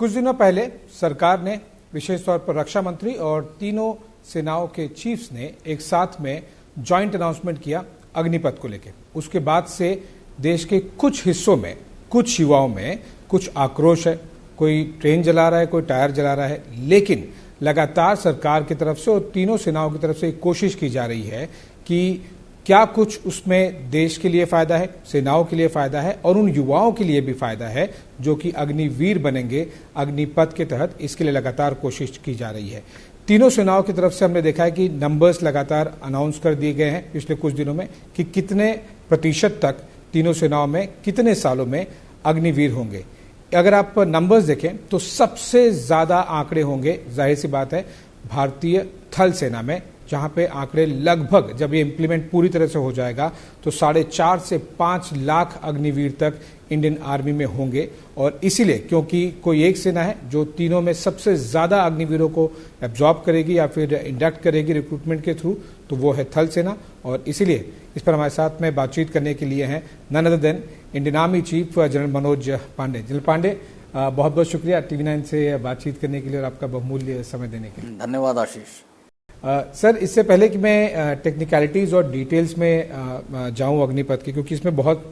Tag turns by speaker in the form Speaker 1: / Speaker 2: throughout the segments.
Speaker 1: कुछ दिनों पहले सरकार ने विशेष तौर पर रक्षा मंत्री और तीनों सेनाओं के चीफ्स ने एक साथ में जॉइंट अनाउंसमेंट किया अग्निपथ को लेकर। उसके बाद से देश के कुछ हिस्सों में, कुछ युवाओं में कुछ आक्रोश है। कोई ट्रेन जला रहा है, कोई टायर जला रहा है, लेकिन लगातार सरकार की तरफ से और तीनों सेनाओं की तरफ से एक कोशिश की जा रही है कि क्या कुछ उसमें देश के लिए फायदा है, सेनाओं के लिए फायदा है और उन युवाओं के लिए भी फायदा है जो कि अग्निवीर बनेंगे अग्निपथ के तहत। इसके लिए लगातार कोशिश की जा रही है। तीनों सेनाओं की तरफ से हमने देखा है कि नंबर्स लगातार अनाउंस कर दिए गए हैं पिछले कुछ दिनों में कि कितने प्रतिशत तक तीनों सेनाओं में कितने सालों में अग्निवीर होंगे। अगर आप नंबर्स देखें तो सबसे ज्यादा आंकड़े होंगे, जाहिर सी बात है, भारतीय थल सेना में, जहां पे आंकड़े लगभग, जब ये इंप्लीमेंट पूरी तरह से हो जाएगा तो 4.5 से 5 लाख अग्निवीर तक इंडियन आर्मी में होंगे। और इसीलिए, क्योंकि कोई एक सेना है जो तीनों में सबसे ज्यादा अग्निवीरों को एब्जॉर्ब करेगी या फिर इंडक्ट करेगी रिक्रूटमेंट के थ्रू, तो वो है थल सेना। और इसीलिए इस पर हमारे साथ में बातचीत करने के लिए हैं none other than Indian army chief general Manoj Pande. General Pande, बहुत बहुत शुक्रिया TV9 से बातचीत करने के लिए और आपका बहुमूल्य समय देने के लिए।
Speaker 2: धन्यवाद आशीष।
Speaker 1: सर, इससे पहले कि मैं टेक्निकलिटीज और डिटेल्स में जाऊं अग्निपथ की, क्योंकि इसमें बहुत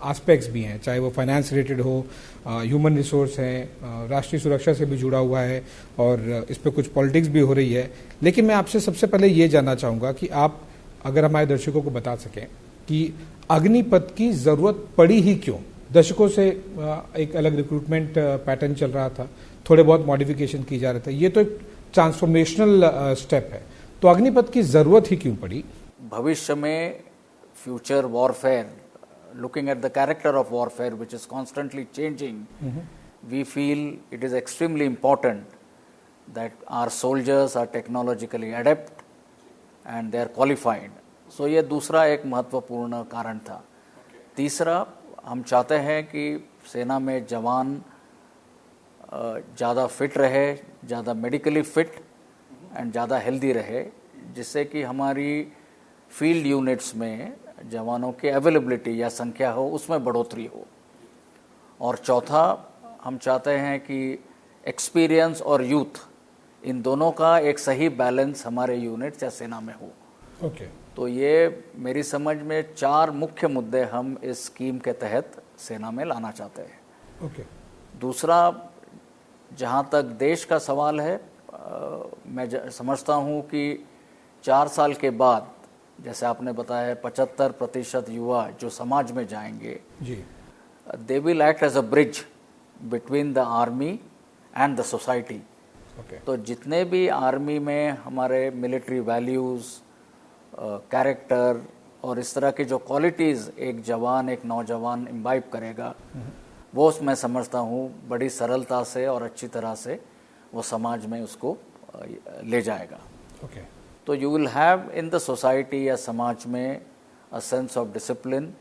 Speaker 1: एस्पेक्ट्स भी हैं, चाहे वो फाइनेंस रिलेटेड हो, ह्यूमन रिसोर्स है, राष्ट्रीय सुरक्षा से भी जुड़ा हुआ है और इस पर कुछ पॉलिटिक्स भी हो रही है। लेकिन मैं आपसे सबसे पहले ये जानना चाहूंगा कि आप अगर हमारे दर्शकों को बता सकें कि अग्निपथ की जरूरत पड़ी ही क्यों। दशकों से एक अलग रिक्रूटमेंट पैटर्न चल रहा था, थोड़े बहुत मॉडिफिकेशन की जा रहे थे, ये तो एक ट्रांसफॉर्मेशनल स्टेप है, तो अग्निपथ की जरूरत ही क्यों पड़ी?
Speaker 2: भविष्य में future warfare, looking at the character of warfare which is constantly changing, we feel it is extremely important that our soldiers are technologically adept and they are qualified. So ये दूसरा एक महत्वपूर्ण कारण था। तीसरा, हम चाहते हैं कि सेना में जवान ज़्यादा फिट रहे, ज़्यादा मेडिकली फिट एंड ज़्यादा हेल्दी रहे, जिससे कि हमारी फील्ड यूनिट्स में जवानों की अवेलेबिलिटी या संख्या हो, उसमें बढ़ोतरी हो। और चौथा, हम चाहते हैं कि एक्सपीरियंस और यूथ, इन दोनों का एक सही बैलेंस हमारे यूनिट्स या सेना में हो।
Speaker 1: ओके।
Speaker 2: तो ये मेरी समझ में 4 मुख्य मुद्दे हम इस स्कीम के तहत सेना में लाना चाहते हैं।
Speaker 1: ओके।
Speaker 2: दूसरा, जहाँ तक देश का सवाल है, मैं समझता हूँ कि 4 साल के बाद, जैसे आपने बताया, 75% युवा जो समाज में जाएंगे,
Speaker 1: जी,
Speaker 2: they will act as a bridge between the army and the society. तो जितने भी आर्मी में हमारे मिलिट्री वैल्यूज़, कैरेक्टर और इस तरह की जो क्वालिटीज़ एक जवान, एक नौजवान इम्बाइब करेगा, वो मैं समझता हूँ बड़ी सरलता से और अच्छी तरह से वो समाज में उसको ले जाएगा।
Speaker 1: ओके।
Speaker 2: तो you will have in the society या समाज में a sense of discipline,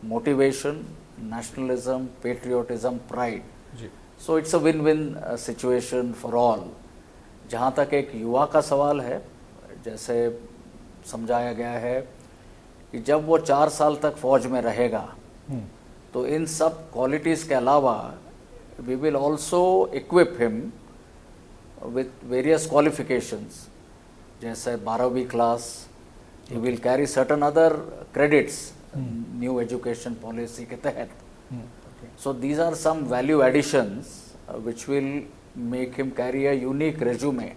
Speaker 2: motivation, nationalism, patriotism, pride. So it's a win win situation for all. जहाँ तक एक युवा का सवाल है, जैसे समझाया गया है कि जब वो 4 साल तक फौज में रहेगा, तो इन सब क्वालिटीज़ के अलावा we will also equip him with various qualifications, जैसे 12वीं class, he will carry certain other credits, new education policy के तहत। So these are some value additions which will make him carry a unique resume।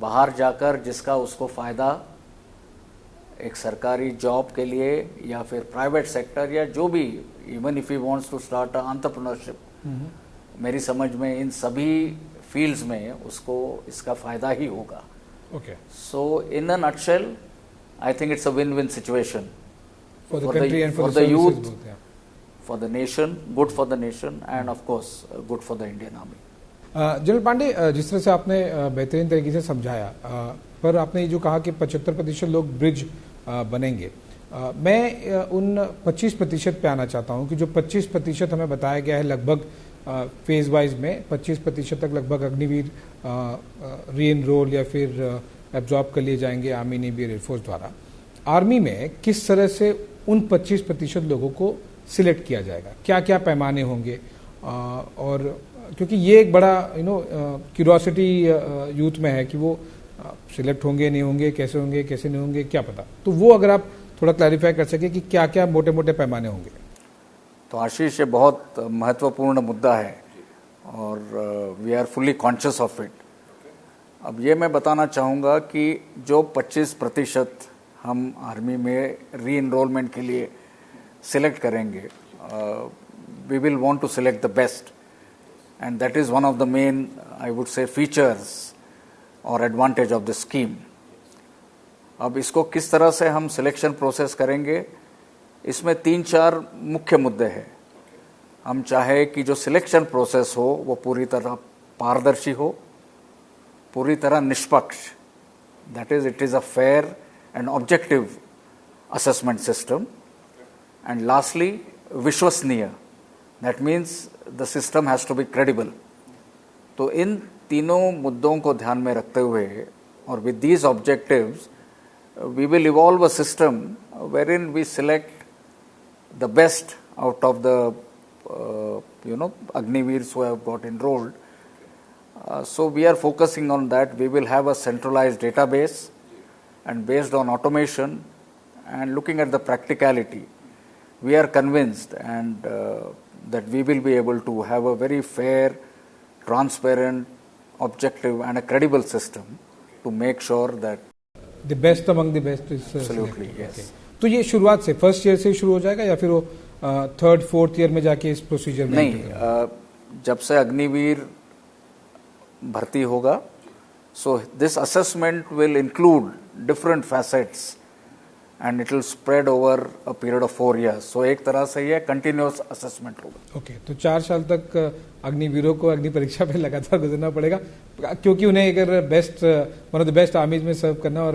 Speaker 2: बाहर जाकर जिसका उसको फ़ायदा एक सरकारी जॉब के लिए या फिर प्राइवेट सेक्टर या जो भी, even if he wants to start entrepreneurship, मेरी समझ में इन सभी फील्ड्स में उसको इसका फ़ायदा ही होगा।
Speaker 1: Okay.
Speaker 2: So, in a nutshell, I think it's a win-win situation
Speaker 1: for the country and for the
Speaker 2: youth,
Speaker 1: both, yeah.
Speaker 2: for the nation, good for the nation, and of course, good for the Indian Army.
Speaker 1: General Pande, जिस तरह से आपने बेहतरीन तरीके से समझाया, पर आपने ये जो कहा कि 75% लोग ब्रिज बनेंगे, मैं उन 25% पे आना चाहता हूँ कि जो 25% हमें बताया गया है, लगभग फेज वाइज में 25% तक लगभग अग्निवीर री एनरोल या फिर एब्जॉर्ब कर लिए जाएंगे आर्मी, नेवी, एयरफोर्स द्वारा। आर्मी में किस तरह से उन 25% लोगों को सिलेक्ट किया जाएगा, क्या क्या पैमाने होंगे और क्योंकि ये एक बड़ा क्यूरियोसिटी यूथ में है कि वो सिलेक्ट होंगे नहीं होंगे, कैसे नहीं होंगे, क्या पता। तो वो अगर आप थोड़ा क्लैरिफाई कर सके कि क्या क्या मोटे मोटे पैमाने होंगे।
Speaker 2: तो आशीष, ये बहुत महत्वपूर्ण मुद्दा है और we are fully conscious of it. अब ये मैं बताना चाहूँगा कि जो 25% हम आर्मी में री एनरोलमेंट के लिए सिलेक्ट करेंगे, we will want to select the best, and that is one of the main, I would say, features और एडवांटेज ऑफ द स्कीम। अब इसको किस तरह से हम सिलेक्शन प्रोसेस करेंगे, इसमें 3-4 मुख्य मुद्दे हैं। हम चाहे कि जो सिलेक्शन प्रोसेस हो वो पूरी तरह पारदर्शी हो, पूरी तरह निष्पक्ष, that is it is a fair and objective assessment system, and lastly विश्वसनीय, that means the system has to be credible. तो इन तीनों मुद्दों को ध्यान में रखते हुए और with these objectives we will evolve a system wherein we select the best out of the Agniveers who have got enrolled. So we are focusing on that. We will have a centralized database, and based on automation and looking at the practicality, we are convinced and that we will be able to have a very fair, transparent, objective and a credible system to make sure that
Speaker 1: The best among the best is
Speaker 2: absolutely yes.
Speaker 1: Okay. तो ये शुरुआत से first year से शुरू हो जाएगा या फिर वो 3rd-4th ईयर में जाके इस प्रोसीजर में?
Speaker 2: नहीं, जब से अग्निवीर भर्ती होगा, so this assessment will include different facets and it will spread over a period of 4 years. सो एक तरह से ये कंटिन्यूअस असेसमेंट होगा।
Speaker 1: ओके, तो 4 साल तक अग्निवीरों को अग्नि परीक्षा पे लगातार गुजरना पड़ेगा, क्योंकि उन्हें अगर best one of the best आर्मीज में सर्व करना और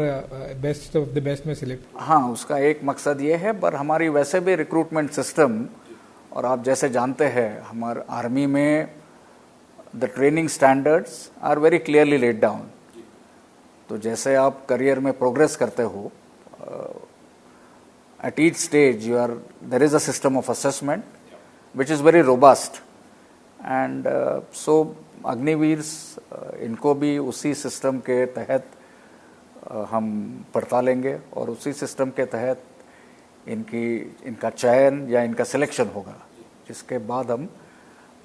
Speaker 1: बेस्ट ऑफ द बेस्ट में सिलेक्ट।
Speaker 2: हाँ, उसका एक मकसद ये है, पर हमारी वैसे भी रिक्रूटमेंट सिस्टम, और आप जैसे जानते हैं हमारे आर्मी में the training standards are very clearly laid down. तो जैसे आप करियर में प्रोग्रेस करते हो, at each stage there is a system of assessment which is very robust, and so अग्निवीर्स इनको भी उसी सिस्टम के तहत हम पड़तालेंगे और उसी सिस्टम के तहत इनका चयन या इनका सिलेक्शन होगा, जिसके बाद हम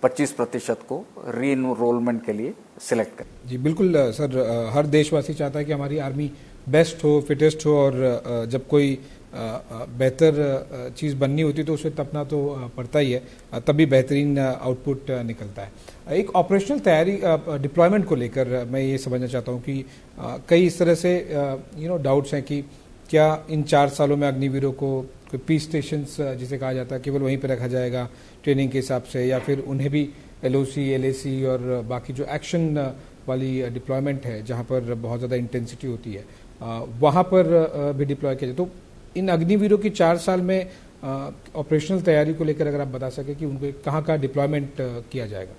Speaker 2: 25% को री एनरोलमेंट के लिए सिलेक्ट करें।
Speaker 1: जी बिल्कुल सर, हर देशवासी चाहता है कि हमारी आर्मी बेस्ट हो, फिटेस्ट हो, और जब कोई बेहतर चीज़ बननी होती है तो उसे तपना तो पड़ता ही है, तभी बेहतरीन आउटपुट निकलता है। एक ऑपरेशनल तैयारी डिप्लॉयमेंट को लेकर मैं ये समझना चाहता हूँ कि कई इस तरह से डाउट्स हैं कि क्या इन 4 सालों में अग्निवीरों को कोई पीस स्टेशंस जिसे कहा जाता है केवल वहीं पर रखा जाएगा ट्रेनिंग के हिसाब से, या फिर उन्हें भी LOC, LAC और बाकी जो एक्शन वाली डिप्लॉयमेंट है जहाँ पर बहुत ज़्यादा इंटेंसिटी होती है वहाँ पर भी डिप्लॉय किया जाए। तो इन अग्निवीरों की 4 साल में ऑपरेशनल तैयारी को लेकर अगर आप बता सके कि उनको कहाँ का डिप्लॉयमेंट किया जाएगा।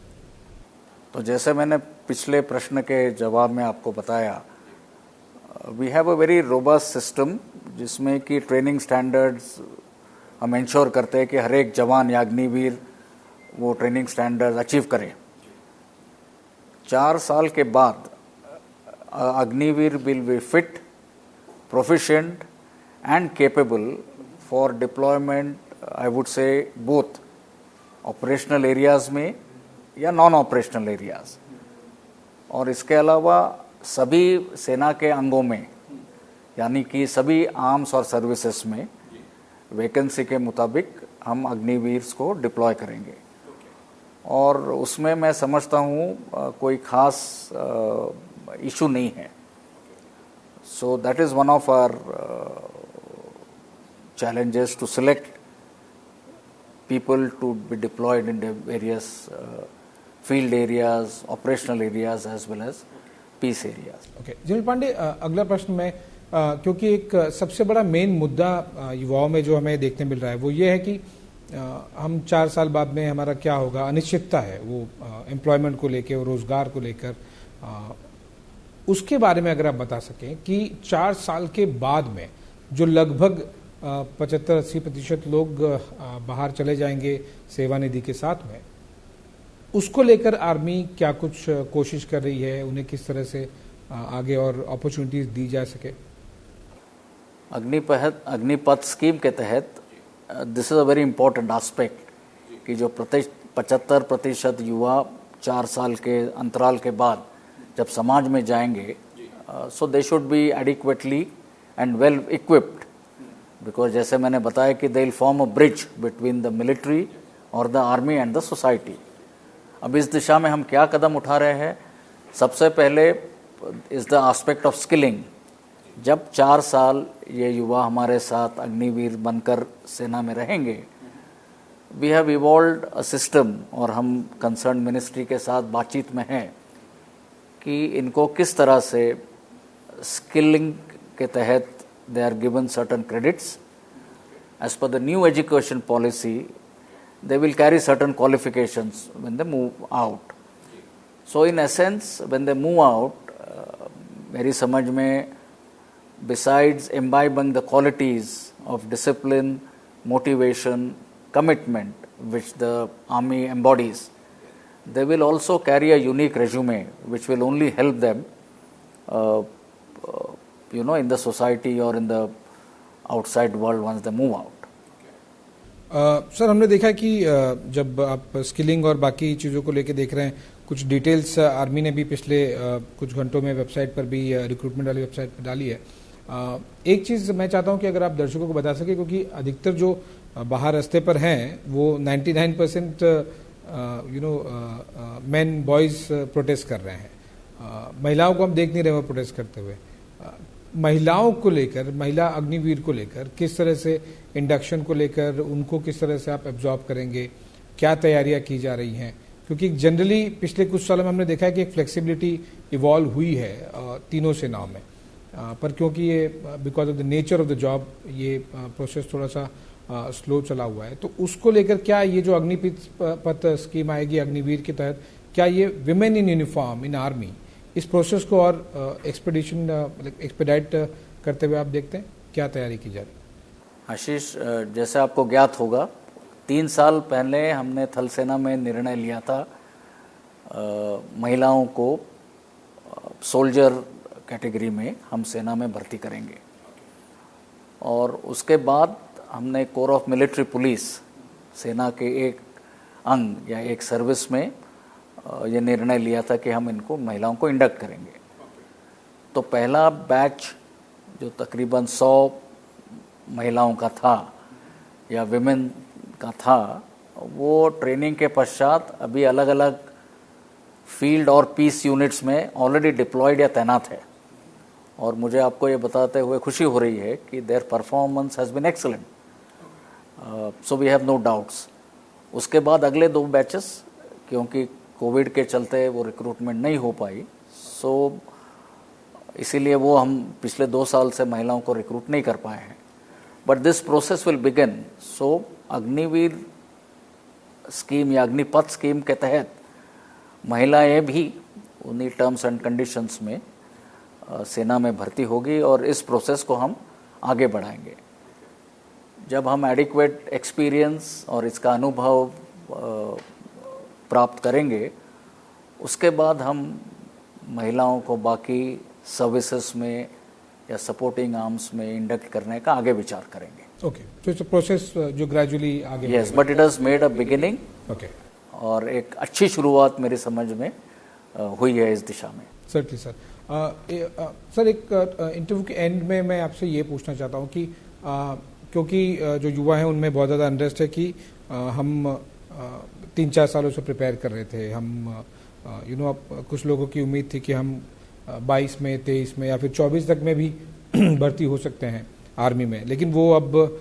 Speaker 2: तो जैसे मैंने पिछले प्रश्न के जवाब में आपको बताया, we have a very robust system जिसमें कि ट्रेनिंग स्टैंडर्ड्स हम इंश्योर करते हैं कि हर एक जवान या अग्निवीर वो ट्रेनिंग स्टैंडर्ड्स अचीव करे। 4 साल के बाद Agniveer will be fit, proficient and capable for deployment, I would say both operational areas में या नॉन ऑपरेशनल एरियाज, और इसके अलावा सभी सेना के अंगों में, यानी कि सभी आर्म्स और सर्विसेज में वैकेंसी के मुताबिक हम अग्निवीर्स को डिप्लॉय करेंगे। और उसमें मैं समझता हूँ कोई खास इशू नहीं है। So that is one of our challenges to select people to be deployed in the various field areas, operational areas as well as peace areas.
Speaker 1: Okay, general Pande, अगला प्रश्न में क्योंकि एक सबसे बड़ा मेन मुद्दा युवाओं में जो हमें देखने मिल रहा है वो ये है कि हम 4 साल बाद में हमारा क्या होगा, अनिश्चितता है वो एम्प्लॉयमेंट को लेकर, रोजगार को लेकर। उसके बारे में अगर आप बता सकें कि 4 साल के बाद में जो लगभग 75-80% लोग बाहर चले जाएंगे सेवानिधि के साथ में, उसको लेकर आर्मी क्या कुछ कोशिश कर रही है, उन्हें किस तरह से आगे और अपॉर्चुनिटीज दी जा सके?
Speaker 2: अग्निपथ स्कीम के तहत this is a very important aspect कि जो 75% युवा 4 साल के अंतराल के बाद जब समाज में जाएंगे, so they should be adequately and well equipped, because जैसे मैंने बताया कि they will form a bridge between the military और the army and the society. अब इस दिशा में हम क्या कदम उठा रहे हैं? सबसे पहले is the aspect of skilling. जब 4 साल ये युवा हमारे साथ अग्निवीर बनकर सेना में रहेंगे, we have evolved a system, और हम कंसर्न मिनिस्ट्री के साथ बातचीत में हैं कि इनको किस तरह से स्किलिंग के तहत they are given certain credits as per the new education policy. They will carry certain qualifications when they move out. So in essence, when they move out, मेरी समझ में besides imbibing the qualities of discipline, motivation, commitment which the army embodies, they will also carry a unique resume which will only help them in the society or in the outside world once they move out.
Speaker 1: Sir, हमने देखा कि जब आप skilling और बाकी चीज़ों को लेके देख रहे हैं, कुछ डिटेल्स आर्मी ने भी पिछले कुछ घंटों में वेबसाइट पर भी, रिक्रूटमेंट वाली वेबसाइट पर डाली है। एक चीज़ मैं चाहता हूं कि अगर आप दर्शकों को बता सके, क्योंकि अधिकतर जो बाहर रास्ते पर हैं वो 99% मेन बॉयज़ प्रोटेस्ट कर रहे हैं। महिलाओं को हम देख नहीं रहे वो प्रोटेस्ट करते हुए। महिलाओं को लेकर, महिला अग्निवीर को लेकर किस तरह से इंडक्शन को लेकर उनको किस तरह से आप एब्जॉर्ब करेंगे, क्या तैयारियां की जा रही हैं? क्योंकि जनरली पिछले कुछ सालों में हमने देखा है कि एक फ्लेक्सिबिलिटी इवॉल्व हुई है तीनों सेनाओं में, पर क्योंकि ये because of the nature of the job ये प्रोसेस थोड़ा सा स्लो चला हुआ है, तो उसको लेकर क्या ये जो अग्निपथ स्कीम आएगी अग्निवीर के तहत, क्या ये women in uniform in army इस प्रोसेस को और एक्सपेडाइट करते हुए आप देखते हैं, क्या तैयारी की जा रही है?
Speaker 2: आशीष, जैसे आपको ज्ञात होगा, 3 साल पहले हमने थल सेना में निर्णय लिया था महिलाओं को सोल्जर कैटेगरी में हम सेना में भर्ती करेंगे, और उसके बाद हमने कोर ऑफ मिलिट्री पुलिस सेना के एक अंग या एक सर्विस में ये निर्णय लिया था कि हम इनको महिलाओं को इंडक्ट करेंगे। तो पहला बैच जो तकरीबन 100 महिलाओं का था या विमेन का था, वो ट्रेनिंग के पश्चात अभी अलग अलग फील्ड और पीस यूनिट्स में ऑलरेडी डिप्लॉयड या तैनात है, और मुझे आपको ये बताते हुए खुशी हो रही है कि their performance has been excellent, so we have no doubts. उसके बाद अगले 2 बैचेस, क्योंकि कोविड के चलते वो रिक्रूटमेंट नहीं हो पाई, सो इसीलिए वो हम पिछले 2 साल से महिलाओं को रिक्रूट नहीं कर पाए हैं, but this process will begin. So Agniveer scheme या अग्निपथ स्कीम के तहत महिलाएं भी उन्हीं टर्म्स एंड कंडीशंस में सेना में भर्ती होगी, और इस प्रोसेस को हम आगे बढ़ाएंगे। जब हम एडिक्वेट एक्सपीरियंस और इसका अनुभव प्राप्त करेंगे, उसके बाद हम महिलाओं को बाकी सर्विसेज में या सपोर्टिंग आर्म्स में इंडक्ट करने का आगे विचार करेंगे।
Speaker 1: ओके, तो इट्स अ प्रोसेस जो ग्रेजुअली आगे।
Speaker 2: Yes, but it has made a beginning.
Speaker 1: Okay,
Speaker 2: और एक अच्छी शुरुआत मेरी समझ में हुई है इस दिशा में।
Speaker 1: Certainly sir. सर, एक इंटरव्यू के एंड में मैं आपसे ये पूछना चाहता हूँ कि क्योंकि जो युवा हैं उनमें बहुत ज़्यादा इंटरेस्ट है कि हम 3-4 सालों से प्रिपेयर कर रहे थे, हम कुछ लोगों की उम्मीद थी कि हम 22 में, 23 में या फिर 24 तक में भी भर्ती हो सकते हैं आर्मी में, लेकिन वो अब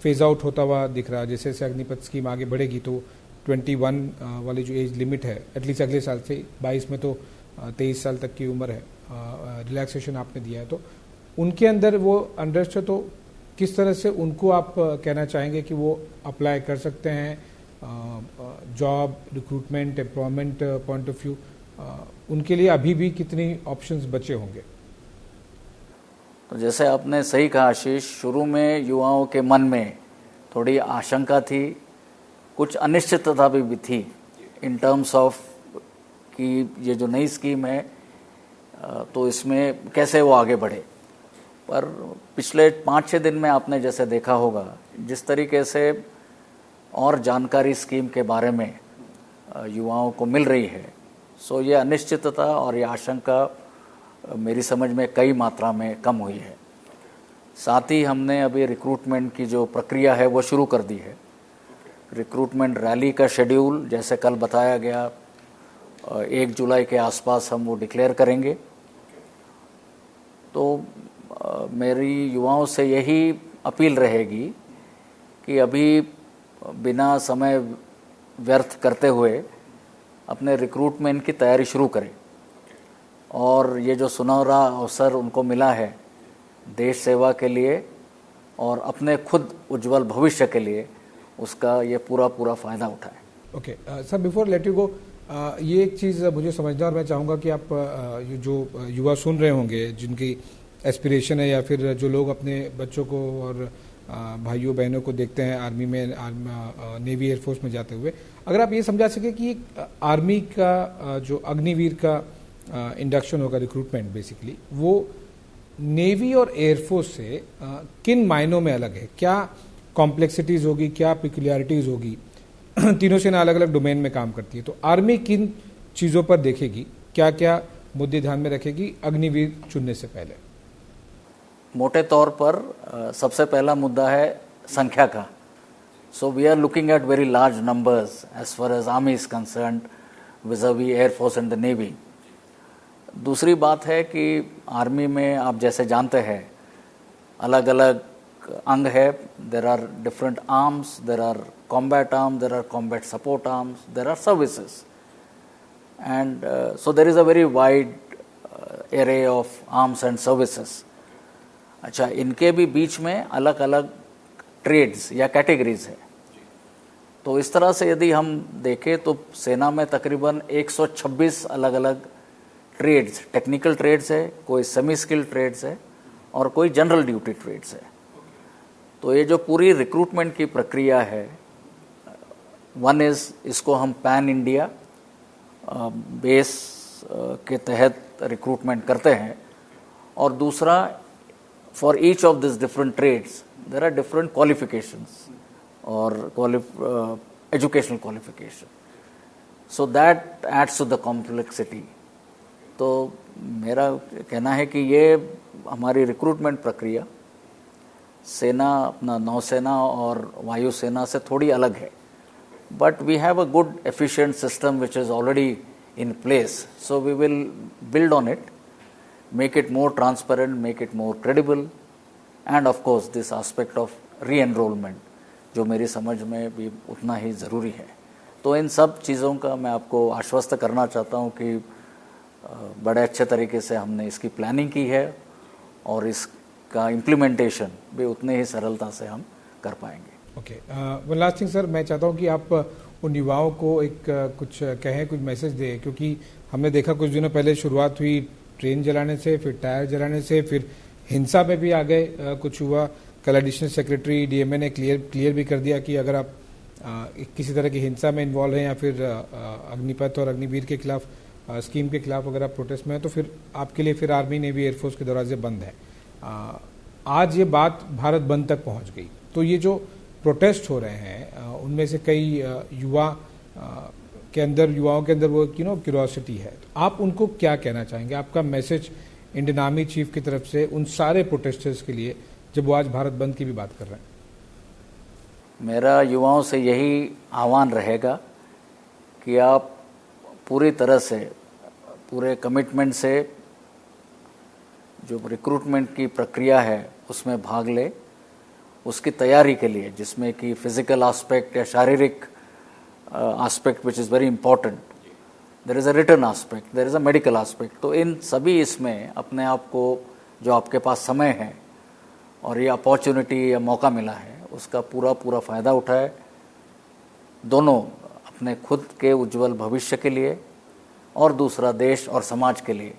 Speaker 1: फेज आउट होता हुआ दिख रहा है। जैसे जैसे अग्निपथ स्कीम आगे बढ़ेगी तो 21 वाली जो एज लिमिट है, एटलीस्ट अगले साल से 22 में तो 23 साल तक की उम्र है, रिलैक्सेशन आपने दिया है, तो उनके अंदर वो अंडरस्ट है, तो किस तरह से उनको आप कहना चाहेंगे कि वो अप्लाई कर सकते हैं job, recruitment, employment point of view, उनके लिए अभी भी कितनी ऑप्शंस बचे होंगे?
Speaker 2: तो जैसे आपने सही कहा आशीष, शुरू में युवाओं के मन में थोड़ी आशंका थी, कुछ अनिश्चितता भी थी इन टर्म्स ऑफ कि ये जो नई स्कीम है तो इसमें कैसे वो आगे बढ़े। पर पिछले 5-6 दिन में आपने जैसे देखा होगा जिस तरीके से और जानकारी स्कीम के बारे में युवाओं को मिल रही है, सो ये अनिश्चितता और ये आशंका मेरी समझ में कई मात्रा में कम हुई है। साथ ही हमने अभी रिक्रूटमेंट की जो प्रक्रिया है वो शुरू कर दी है। रिक्रूटमेंट रैली का शेड्यूल जैसे कल बताया गया 1 जुलाई के आसपास हम वो डिक्लेयर करेंगे। तो मेरी युवाओं से यही अपील रहेगी कि अभी बिना समय व्यर्थ करते हुए अपने रिक्रूटमेंट की तैयारी शुरू करें और ये जो सुनहरा अवसर उनको मिला है देश सेवा के लिए और अपने खुद उज्जवल भविष्य के लिए, उसका ये पूरा फ़ायदा उठाएं।
Speaker 1: Okay sir, before let you go, ये एक चीज़ मुझे समझना और मैं चाहूँगा कि आप जो युवा सुन रहे होंगे जिनकी एस्पिरेशन है या फिर जो लोग अपने बच्चों को और भाइयों बहनों को देखते हैं आर्मी में, नेवी एयरफोर्स में जाते हुए, अगर आप ये समझा सके कि आर्मी का जो अग्निवीर का इंडक्शन होगा, रिक्रूटमेंट बेसिकली, वो नेवी और एयरफोर्स से किन मायनों में अलग है? क्या कॉम्प्लेक्सिटीज होगी, क्या पिक्युलियरिटीज होगी? तीनों सेना अलग अलग डोमेन में काम करती है, तो आर्मी किन चीज़ों पर देखेगी, क्या क्या मुद्दे ध्यान में रखेगी अग्निवीर चुनने से पहले?
Speaker 2: मोटे तौर पर सबसे पहला मुद्दा है संख्या का। So we are looking at very large numbers as far as army is concerned vis-a-vis air force and the navy. दूसरी बात है कि आर्मी में आप जैसे जानते हैं अलग अलग अंग है। There are different arms, there are combat arm, there are combat support arms, there are services, and so there is a very wide array of arms and services. अच्छा, इनके भी बीच में अलग अलग ट्रेड्स या कैटेगरीज है। तो इस तरह से यदि हम देखें तो सेना में तकरीबन 126 अलग अलग ट्रेड्स, टेक्निकल ट्रेड्स है, कोई सेमी स्किल्ड ट्रेड्स है और कोई जनरल ड्यूटी ट्रेड्स है। तो ये जो पूरी रिक्रूटमेंट की प्रक्रिया है, वन इज़ इसको हम पैन इंडिया बेस के तहत रिक्रूटमेंट करते हैं, और दूसरा for each of this different trades there are different qualifications और educational qualification, so that adds to the complexity. तो मेरा कहना है कि ये हमारी रिक्रूटमेंट प्रक्रिया सेना, अपना नौसेना और वायुसेना से थोड़ी अलग है, but we have a good efficient system which is already in place, so we will build on it, make it more transparent, make it more credible, and of course this aspect of re-enrollment जो मेरी समझ में भी उतना ही ज़रूरी है। तो इन सब चीज़ों का मैं आपको आश्वस्त करना चाहता हूँ कि बड़े अच्छे तरीके से हमने इसकी प्लानिंग की है और इसका इम्प्लीमेंटेशन भी उतने ही सरलता से हम कर पाएंगे।
Speaker 1: Okay, one last thing sir, मैं चाहता हूँ कि आप उन युवाओं को एक कुछ कहें, कुछ मैसेज दें, क्योंकि हमने देखा कुछ दिनों पहले शुरुआत हुई ट्रेन जलाने से, फिर टायर जलाने से, फिर हिंसा में भी आ गए कुछ युवा। कल एडिशनल सेक्रेटरी डीएमए ने क्लियर भी कर दिया कि अगर आप किसी तरह की हिंसा में इन्वॉल्व हैं या फिर अग्निपथ और अग्निवीर के खिलाफ स्कीम के खिलाफ अगर आप प्रोटेस्ट में हैं तो फिर आपके लिए फिर आर्मी, नेवी, एयरफोर्स के दरवाजे बंद हैं। आज ये बात भारत बंद तक पहुंच गई। तो ये जो प्रोटेस्ट हो रहे हैं उनमें से कई युवाओं के अंदर वो क्यूरियोसिटी है, तो आप उनको क्या कहना चाहेंगे? आपका मैसेज इंडियन आर्मी चीफ की तरफ से उन सारे प्रोटेस्टर्स के लिए जब वो आज भारत बंद की भी बात कर रहे हैं?
Speaker 2: मेरा युवाओं से यही आह्वान रहेगा कि आप पूरी तरह से, पूरे कमिटमेंट से जो रिक्रूटमेंट की प्रक्रिया है उसमें भाग ले, उसकी तैयारी के लिए, जिसमें कि फिजिकल एस्पेक्ट या शारीरिक aspect which is very important, there is a written aspect, there is a medical aspect. तो इन सभी इसमें अपने आप को, जो आपके पास समय है और ये अपॉर्चुनिटी या मौका मिला है, उसका पूरा फ़ायदा उठाए, दोनों अपने खुद के उज्जवल भविष्य के लिए और दूसरा देश और समाज के लिए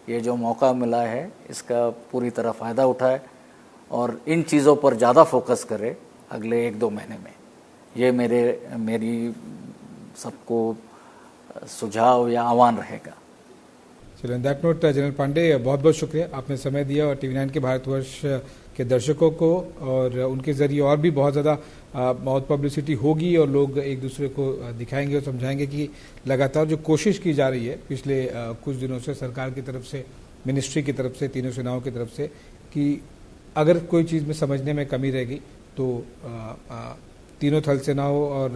Speaker 2: ये जो मौका मिला है इसका पूरी तरह फ़ायदा उठाए और इन चीज़ों पर ज़्यादा फोकस करे अगले 1-2 महीने में। ये मेरी सबको सुझाव या आह्वान रहेगा।
Speaker 1: चलिए, on that note general Pande, बहुत बहुत शुक्रिया, आपने समय दिया और टीवी 9 के भारतवर्ष के दर्शकों को और उनके जरिए और भी बहुत ज़्यादा बहुत पब्लिसिटी होगी और लोग एक दूसरे को दिखाएंगे और समझाएंगे कि लगातार जो कोशिश की जा रही है पिछले कुछ दिनों से सरकार की तरफ से, मिनिस्ट्री की तरफ से, तीनों सेनाओं की तरफ से, कि अगर कोई चीज़ में समझने में कमी रहेगी तो तीनों थल सेनाओं और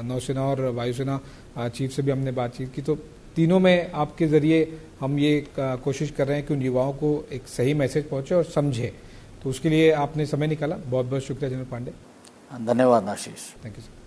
Speaker 1: नौसेना और वायुसेना चीफ से भी हमने बातचीत की, तो तीनों में आपके ज़रिए हम ये कोशिश कर रहे हैं कि उन युवाओं को एक सही मैसेज पहुंचे और समझे, तो उसके लिए आपने समय निकाला, बहुत बहुत शुक्रिया जनरल पांडे।
Speaker 2: धन्यवाद आशीष।
Speaker 1: Thank you sir.